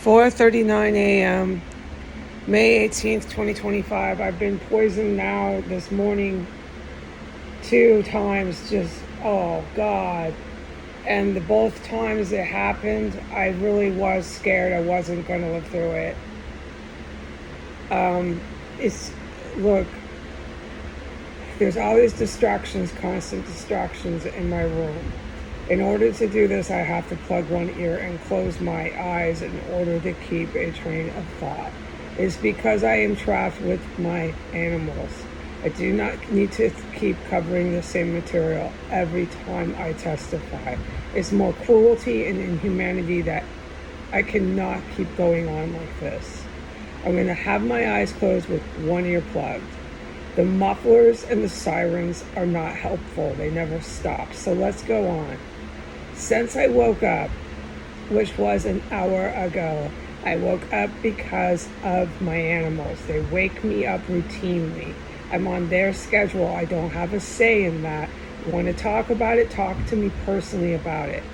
4:39 a.m., May 18th, 2025. I've been poisoned now this morning 2 times. Oh God. And both times it happened, I really was scared I wasn't going to live through it. Look, there's always distractions, constant distractions in my room. In order to do this, I have to plug one ear and close my eyes in order to keep a train of thought. It's because I am trapped with my animals. I do not need to keep covering the same material every time I testify. It's more cruelty and inhumanity that I cannot keep going on like this. I'm going to have my eyes closed with one ear plugged. The mufflers and the sirens are not helpful. They never stop. So let's go on. Since I woke up, which was an hour ago, I woke up because of my animals. They wake me up routinely. I'm on their schedule. I don't have a say in that. You want to talk about it? Talk to me personally about it.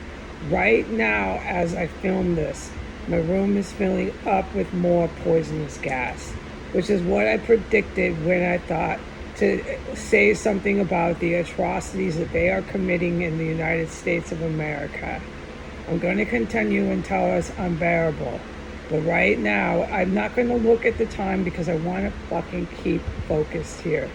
Right now, as I film this, my room is filling up with more poisonous gas, which is what I predicted when I thought to say something about the atrocities that they are committing in the United States of America. I'm going to continue until it's unbearable. But right now, I'm not going to look at the time because I want to fucking keep focused here.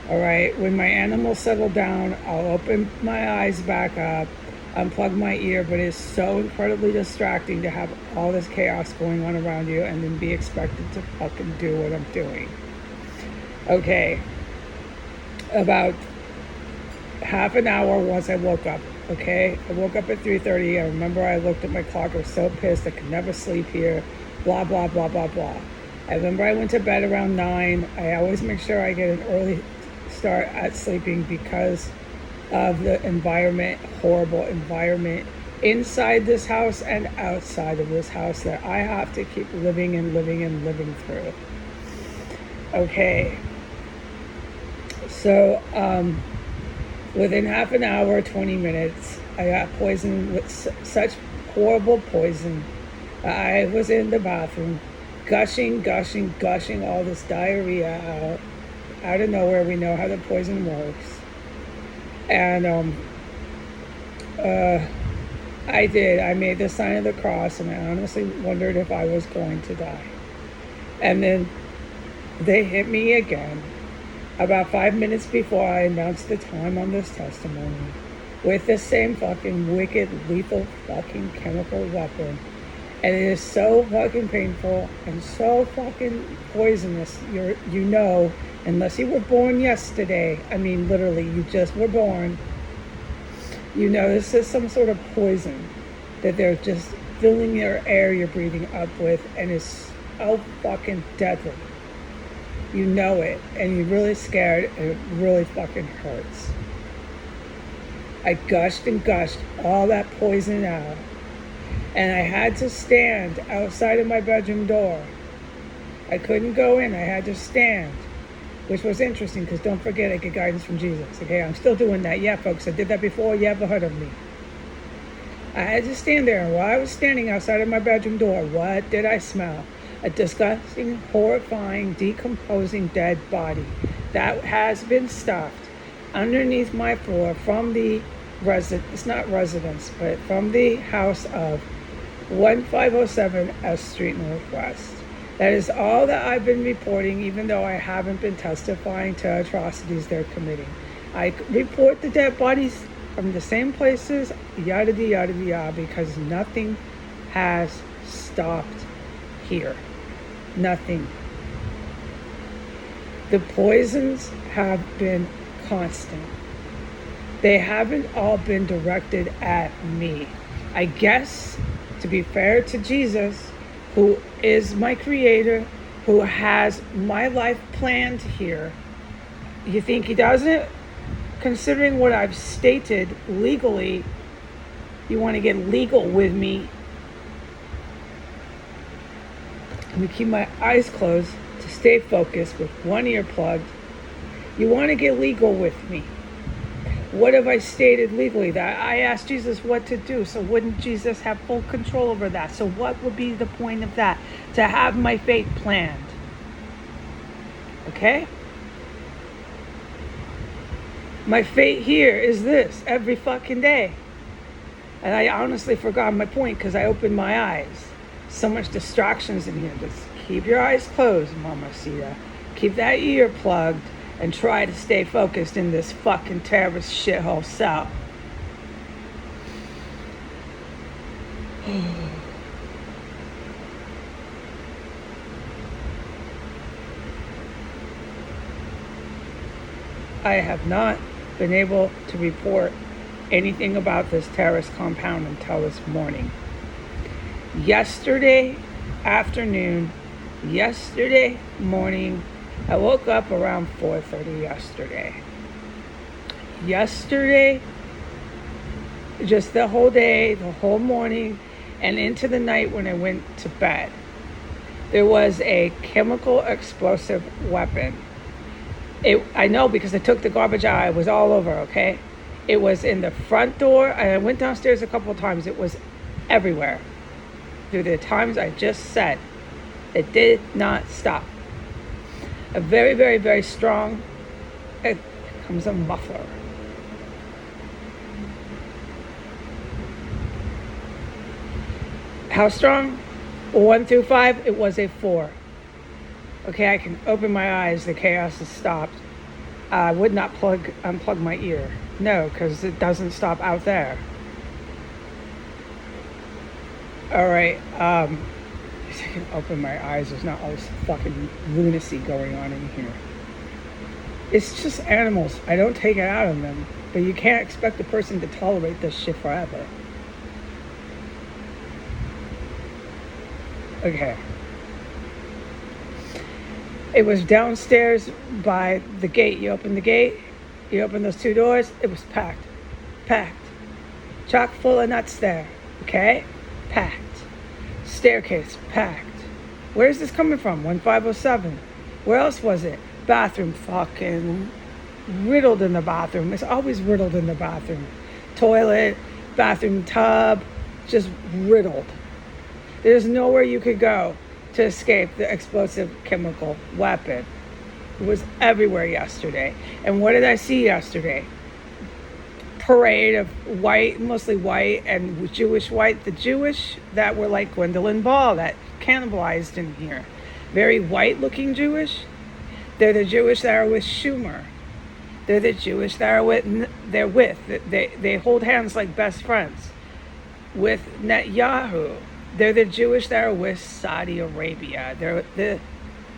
All right, when my animals settle down, I'll open my eyes back up, unplug my ear, but it's so incredibly distracting to have all this chaos going on around you and then be expected to fucking do what I'm doing. Okay, about half an hour once I woke up, okay? I woke up at 3:30. I remember I looked at my clock. I was so pissed. I could never sleep here, blah, blah, blah, blah, blah. I remember I went to bed around 9. I always make sure I get an early start at sleeping because of the environment, horrible environment inside this house and outside of this house that I have to keep living and living and living through. Okay. So, within half an hour, 20 minutes, I got poisoned with such horrible poison. I was in the bathroom, gushing all this diarrhea out of nowhere. We know how the poison works. And I made the sign of the cross, and I honestly wondered if I was going to die. And then they hit me again about 5 minutes before I announced the time on this testimony with the same fucking wicked, lethal fucking chemical weapon. And it is so fucking painful and so fucking poisonous. You know, unless you were born yesterday, I mean literally you just were born, you know this is some sort of poison that they're just filling your air you're breathing up with, and it's so fucking deadly. You know it, and you're really scared, and it really fucking hurts. I gushed and gushed all that poison out, and I had to stand outside of my bedroom door. I couldn't go in, I had to stand, which was interesting because don't forget I get guidance from Jesus. Okay, I'm still doing that. Yeah, folks, I did that before. You ever heard of me? I had to stand there, and while I was standing outside of my bedroom door, what did I smell? A disgusting, horrifying, decomposing dead body that has been stuffed underneath my floor from the it's not residence, but from the house of 1507 S Street Northwest. That is all that I've been reporting, even though I haven't been testifying to atrocities they're committing. I report the dead bodies from the same places, yada yada yada, because nothing has stopped here. Nothing. The poisons have been constant. They haven't all been directed at me. I guess, to be fair to Jesus, who is my creator, who has my life planned here, you think he doesn't? Considering what I've stated legally, you want to get legal with me. Let me keep my eyes closed to stay focused with one ear plugged. You want to get legal with me. What have I stated legally? That I asked Jesus what to do. So wouldn't Jesus have full control over that? So what would be the point of that? To have my fate planned. Okay? My fate here is this every fucking day. And I honestly forgot my point because I opened my eyes. So much distractions in here. Just keep your eyes closed, Mamacita. Keep that ear plugged and try to stay focused in this fucking terrorist shithole cell. I have not been able to report anything about this terrorist compound until this morning. Yesterday afternoon, yesterday morning, I woke up around 4:30 yesterday. Yesterday, just the whole day, the whole morning, and into the night when I went to bed, there was a chemical explosive weapon. I know because I took the garbage out. It was all over, okay? It was in the front door. I went downstairs a couple of times. It was everywhere. Through the times I just said, it did not stop. A very, very, very strong, it comes a muffler. How strong? 1 through 5, it was a 4. Okay, I can open my eyes, the chaos has stopped. I would not unplug my ear. No, because it doesn't stop out there. All right, I can open my eyes. There's not all this fucking lunacy going on in here. It's just animals. I don't take it out of them. But you can't expect a person to tolerate this shit forever. Okay. It was downstairs by the gate. You open the gate, you open those 2 doors, it was packed. Packed. Chock full of nuts there. Okay? Packed. Staircase, packed. Where's this coming from? 1507. Where else was it? Bathroom, fucking riddled in the bathroom. It's always riddled in the bathroom. Toilet, bathroom tub, just riddled. There's nowhere you could go to escape the explosive chemical weapon. It was everywhere yesterday. And what did I see yesterday? Parade of white, mostly white and Jewish white. The Jewish that were like Gwendolyn Ball that cannibalized in here. Very white looking Jewish. They're the Jewish that are with Schumer. They're the Jewish that are they hold hands like best friends with Netanyahu. They're the Jewish that are with Saudi Arabia. They're the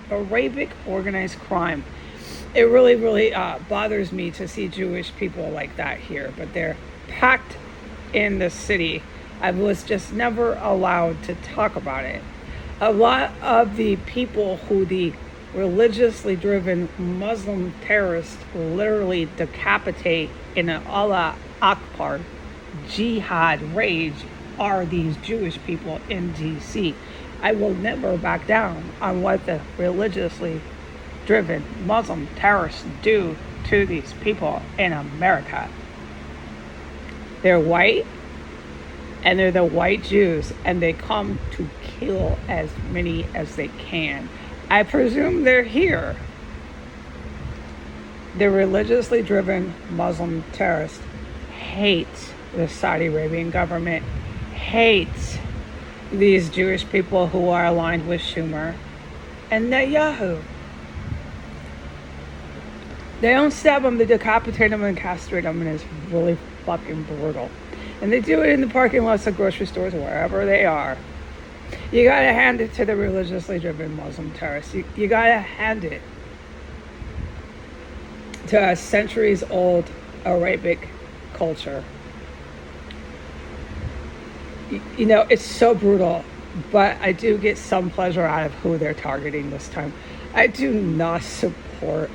Arabic organized crime. It really, really bothers me to see Jewish people like that here, but they're packed in the city. I was just never allowed to talk about it. A lot of the people who the religiously driven Muslim terrorists literally decapitate in an Allah Akbar jihad rage are these Jewish people in DC. I will never back down on what the religiously driven Muslim terrorists do to these people in America. They're white, and they're the white Jews, and they come to kill as many as they can. I presume they're here. The religiously driven Muslim terrorists hate the Saudi Arabian government, hate these Jewish people who are aligned with Schumer and Netanyahu. They don't stab them, they decapitate them and castrate them, and it's really fucking brutal. And they do it in the parking lots of grocery stores, wherever they are. You gotta hand it to the religiously driven Muslim terrorists. You gotta hand it to a centuries-old Arabic culture. You know, it's so brutal, but I do get some pleasure out of who they're targeting this time. I do not support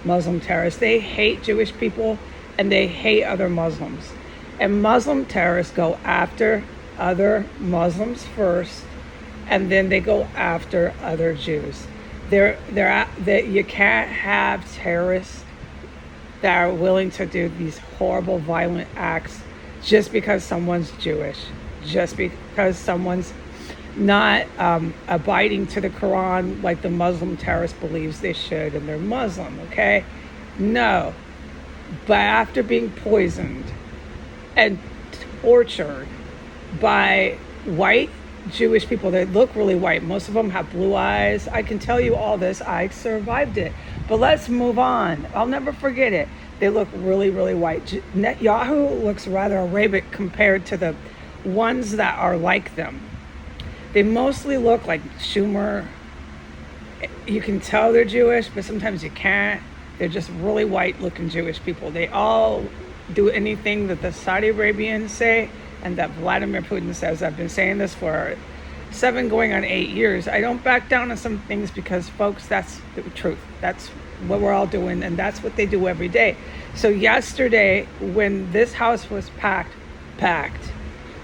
Muslim terrorists. They hate Jewish people and they hate other Muslims. And Muslim terrorists go after other Muslims first, and then they go after other Jews. You can't have terrorists that are willing to do these horrible, violent acts just because someone's Jewish, just because someone's not abiding to the Quran like the Muslim terrorist believes they should, and they're Muslim, okay? No. But after being poisoned and tortured by white Jewish people that look really white, most of them have blue eyes. I can tell you all this. I survived it. But let's move on. I'll never forget it. They look really, really white. Netanyahu looks rather Arabic compared to the ones that are like them. They mostly look like Schumer. You can tell they're Jewish, but sometimes you can't. They're just really white looking Jewish people. They all do anything that the Saudi Arabians say and that Vladimir Putin says. I've been saying this for 7 going on 8 years. I don't back down on some things because, folks, that's the truth. That's what we're all doing, and that's what they do every day. So yesterday, when this house was packed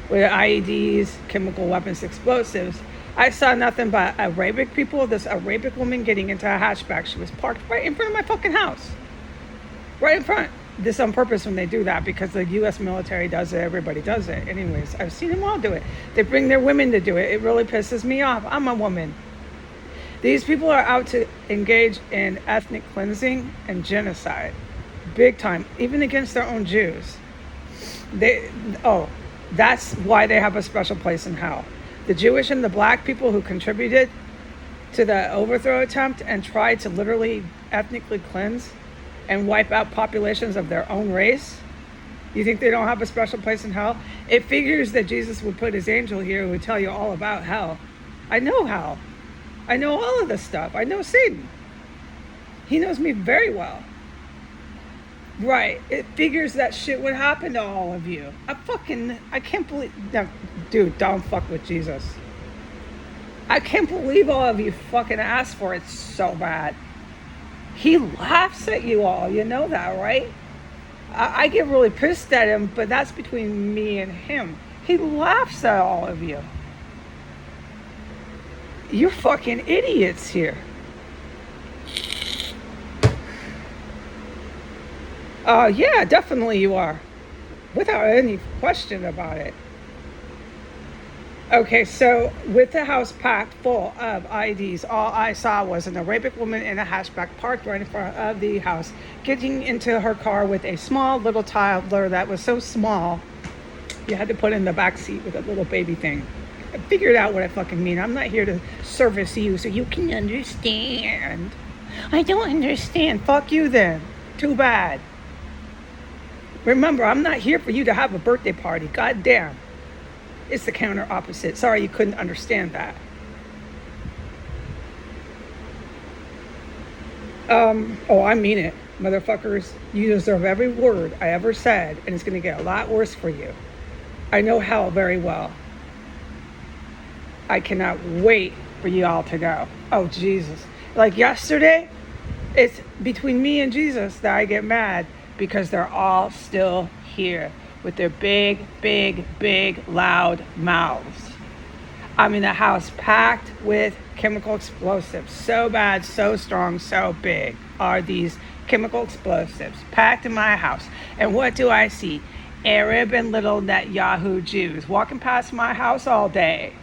with IEDs, chemical weapons, explosives, I saw nothing but Arabic people. This Arabic woman getting into a hatchback. She was parked right in front of my fucking house. Right in front. This on purpose when they do that, because the U.S. military does it. Everybody does it. Anyways, I've seen them all do it. They bring their women to do it. It really pisses me off. I'm a woman. These people are out to engage in ethnic cleansing and genocide. Big time. Even against their own Jews. That's why they have a special place in hell. The Jewish and the black people who contributed to the overthrow attempt and tried to literally ethnically cleanse and wipe out populations of their own race, you think they don't have a special place in hell? It figures that Jesus would put his angel here who would tell you all about hell. I know hell. I know all of this stuff. I know Satan. He knows me very well. Right. It figures that shit would happen to all of you. I can't believe... No, dude, don't fuck with Jesus. I can't believe all of you fucking asked for it so bad. He laughs at you all. You know that, right? I get really pissed at him, but that's between me and him. He laughs at all of you. You're fucking idiots here. Yeah, definitely you are. Without any question about it. Okay, so with the house packed full of IEDs, all I saw was an Arabic woman in a hatchback parked right in front of the house, getting into her car with a small little toddler that was so small, you had to put in the back seat with a little baby thing. I figured out what I fucking mean. I'm not here to service you so you can understand. I don't understand. Fuck you then. Too bad. Remember, I'm not here for you to have a birthday party. God damn. It's the counter opposite. Sorry you couldn't understand that. I mean it. Motherfuckers, you deserve every word I ever said, and it's going to get a lot worse for you. I know hell very well. I cannot wait for you all to go. Oh, Jesus. Like yesterday, it's between me and Jesus that I get mad because they're all still here with their big, big, big, loud mouths. I'm in a house packed with chemical explosives. So bad, so strong, so big are these chemical explosives packed in my house. And what do I see? Arab and little Netanyahu Jews walking past my house all day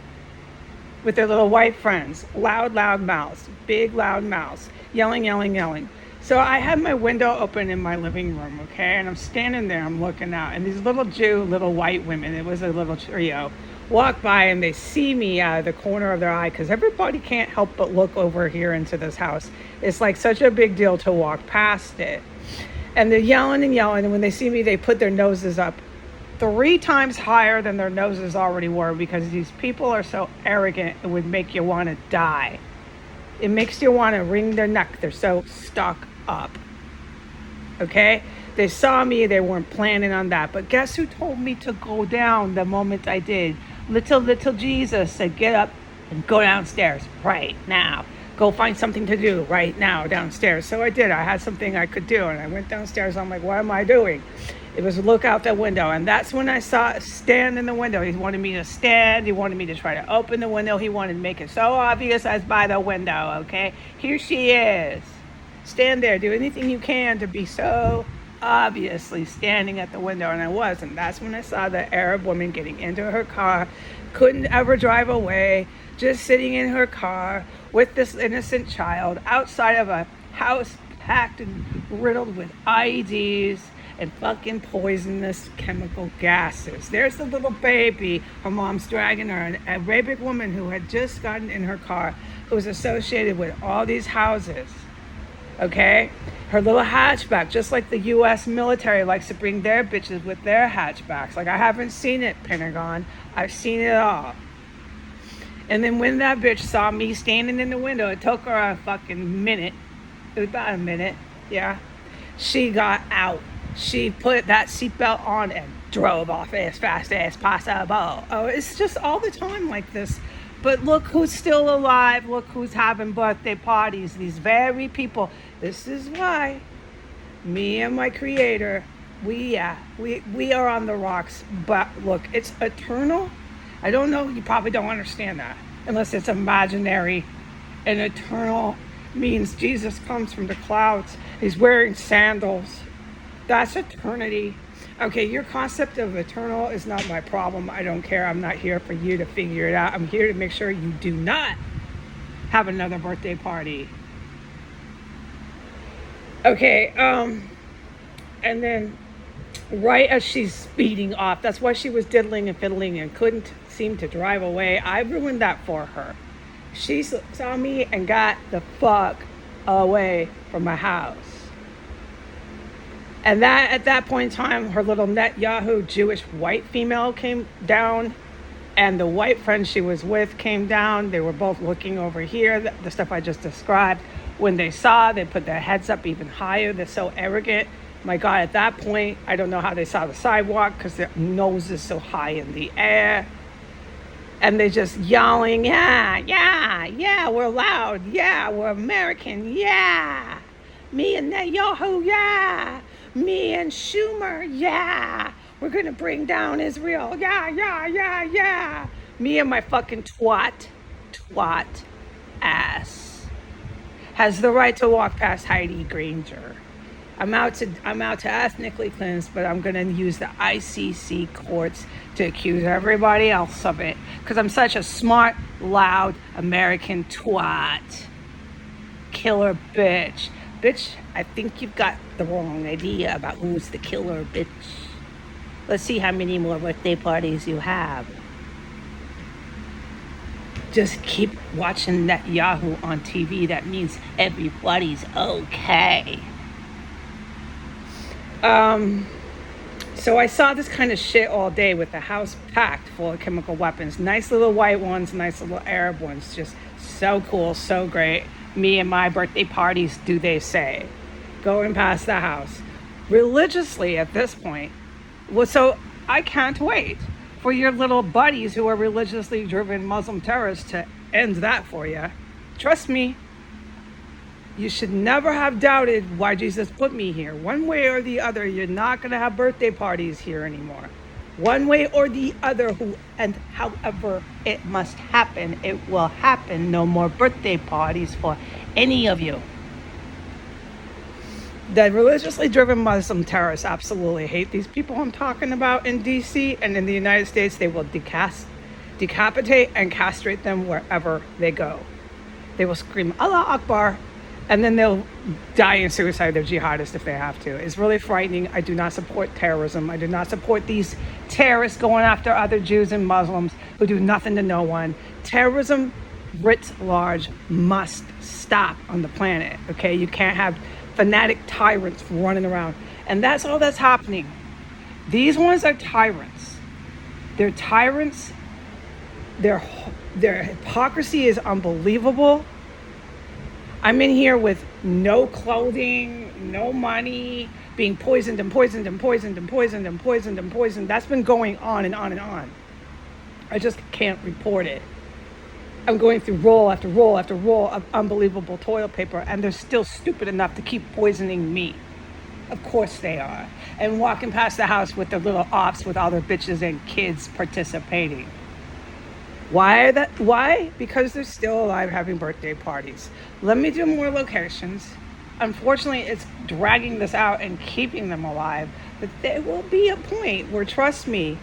with their little white friends. Loud, loud mouths. Big, loud mouths. Yelling, yelling, yelling. So I had my window open in my living room, okay? And I'm standing there, I'm looking out. And these little white women, it was a little trio, walk by and they see me out of the corner of their eye because everybody can't help but look over here into this house. It's like such a big deal to walk past it. And they're yelling and yelling. And when they see me, they put their noses up 3 times higher than their noses already were because these people are so arrogant, it would make you want to die. It makes you want to wring their neck. They're so stuck up. Okay? They saw me. They weren't planning on that. But guess who told me to go down the moment I did? Little Jesus said, get up and go downstairs right now. Go find something to do right now downstairs. So I did. I had something I could do. And I went downstairs. I'm like, what am I doing? It was look out the window. And that's when I saw it stand in the window. He wanted me to stand. He wanted me to try to open the window. He wanted to make it so obvious as by the window. Okay? Here she is. Stand there. Do anything you can to be so obviously standing at the window, and I was, and that's when I saw the Arab woman getting into her car, couldn't ever drive away, just sitting in her car with this innocent child outside of a house packed and riddled with IEDs and fucking poisonous chemical gases. There's the little baby, her mom's dragging her, an Arabic woman who had just gotten in her car, who was associated with all these houses, okay? Her little hatchback, just like the US military likes to bring their bitches with their hatchbacks. Like, I haven't seen it, Pentagon. I've seen it all. And then when that bitch saw me standing in the window, it took her a fucking minute. It was about a minute, yeah. She got out. She put that seatbelt on and drove off as fast as possible. Oh, it's just all the time like this. But look who's still alive. Look who's having birthday parties. These very people. This is why me and my creator, we are on the rocks. But look, it's eternal. I don't know. You probably don't understand that unless it's imaginary. And eternal means Jesus comes from the clouds. He's wearing sandals. That's eternity. Okay, your concept of eternal is not my problem. I don't care. I'm not here for you to figure it out. I'm here to make sure you do not have another birthday party. Okay, and then right as she's speeding off, that's why she was diddling and fiddling and couldn't seem to drive away. I ruined that for her. She saw me and got the fuck away from my house. And that at that point in time, her little Netanyahu Jewish white female came down, and the white friend she was with came down. They were both looking over here, the stuff I just described. When they saw, they put their heads up even higher. They're so arrogant. My God, at that point, I don't know how they saw the sidewalk because their nose is so high in the air. And they're just yelling, yeah, we're loud. Yeah, we're American. Yeah. Me and Netanyahu, yeah. Me and Schumer, yeah. We're going to bring down Israel. Yeah. Me and my fucking twat ass has the right to walk past Heidi Granger. I'm out to ethnically cleanse, but I'm going to use the ICC courts to accuse everybody else of it because I'm such a smart, loud American twat. Killer bitch. Bitch, I think you've got the wrong idea about who's the killer, bitch. Let's see how many more birthday parties you have. Just keep watching that Yahoo on TV. That means everybody's okay. So I saw this kind of shit all day with the house packed full of chemical weapons. Nice little white ones, nice little Arab ones. Just so cool, so great. Me and my birthday parties, do they say. Going past the house. Religiously at this point. Well, so I can't wait for your little buddies who are religiously driven Muslim terrorists to end that for you. Trust me. You should never have doubted why Jesus put me here. One way or the other, you're not going to have birthday parties here anymore. One way or the other, and however it must happen, it will happen. No more birthday parties for any of you. The religiously driven Muslim terrorists absolutely hate these people I'm talking about in DC, and in the United States, they will decapitate and castrate them wherever they go. They will scream, Allah Akbar, and then they'll die in suicide. They're jihadists if they have to. It's really frightening. I do not support terrorism. I do not support these terrorists going after other Jews and Muslims who do nothing to no one. Terrorism, writ large, must stop on the planet, okay? You can't have fanatic tyrants running around. And that's all that's happening. These ones are tyrants. They're tyrants. Their hypocrisy is unbelievable. I'm in here with no clothing, no money, being poisoned and poisoned and poisoned and poisoned and poisoned and poisoned. That's been going on and on and on. I just can't report it. I'm going through roll after roll after roll of unbelievable toilet paper, and they're still stupid enough to keep poisoning me. Of course they are. And walking past the house with their little ops with all their bitches and kids participating. Why? Because they're still alive having birthday parties. Let me do more locations. unfortunately, it's dragging this out and keeping them alive. But there will be a point where, trust me,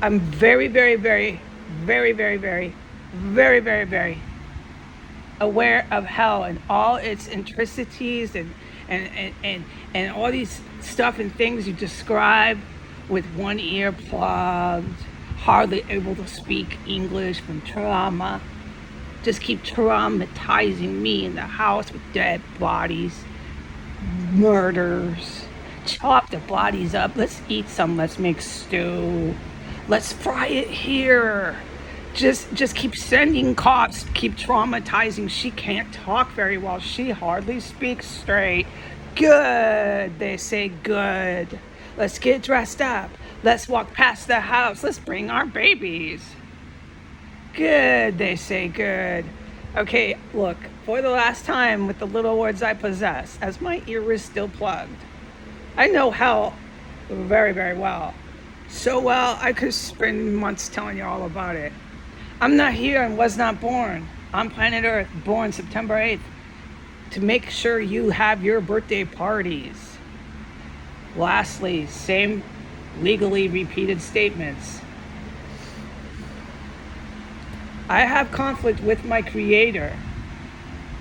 I'm very, very, very, very, very, very, very, very, very aware of hell and all its intricacies and all these stuff and things you describe with one ear plugged, hardly able to speak English from trauma. Just keep traumatizing me in the house with dead bodies, murders. Chop the bodies up. Let's eat some. Let's make stew. Let's fry it here. Just keep sending cops. Keep traumatizing. She can't talk very well. She hardly speaks straight. Good. They say good. Let's get dressed up. Let's walk past the house. Let's bring our babies. Good. They say good. Okay, look, for the last time with the little words I possess, as my ear is still plugged, I know hell very, very well. So well, I could spend months telling you all about it. I'm not here and was not born on planet Earth, born September 8th, to make sure you have your birthday parties. Lastly, same legally repeated statements. I have conflict with my creator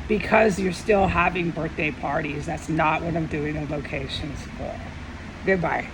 because you're still having birthday parties. That's not what I'm doing the locations for. Goodbye.